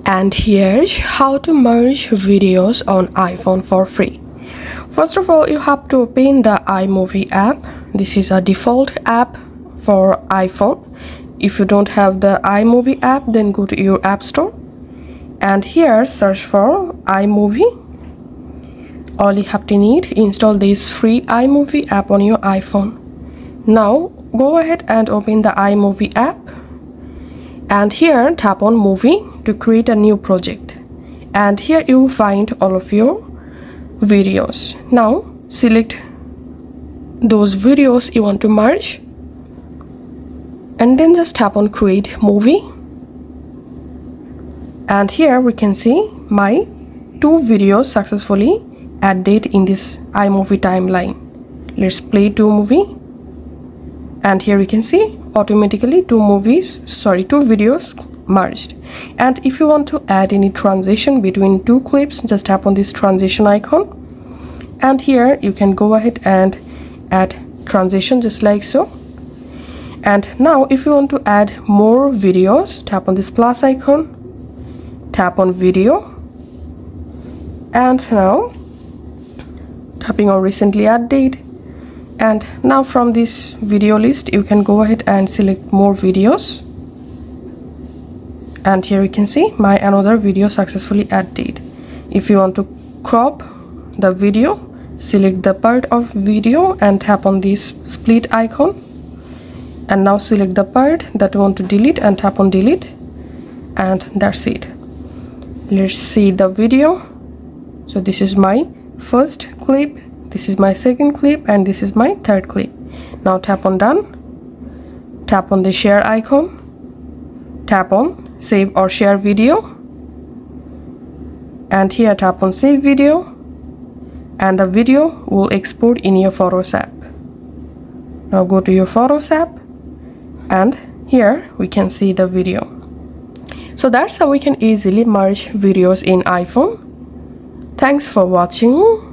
And here's how to merge videos on iPhone for free. First of all, you have to open the iMovie app. This is a default app for iPhone. If you don't have the iMovie app, then go to your app store and here search for iMovie. All you have to need, install this free iMovie app on your iPhone. Now go ahead and open the iMovie app and here tap on movie to create a new project, and here you will find all of your videos. Now select those videos you want to merge and then just tap on create movie, and here we can see my 2 videos successfully added in this iMovie timeline. Let's play 2 movie, and here we can see automatically 2 videos merged. And if you want to add any transition between 2 clips, just tap on this transition icon, and here you can go ahead and add transition just like so. And now if you want to add more videos, tap on this plus icon, tap on video, and now tapping on recently added. And now from this video list you can go ahead and select more videos, and here you can see my another video successfully added. If you want to crop the video, select the part of video and tap on this split icon, and now select the part that you want to delete and tap on delete, and that's it. Let's see the video. So this is my first clip, this is my second clip, and this is my third clip. Now tap on done, tap on the share icon, tap on save or share video, and here tap on save video, and the video will export in your Photos app. Now go to your Photos app and here we can see the video. So that's how we can easily merge videos in iPhone. Thanks for watching.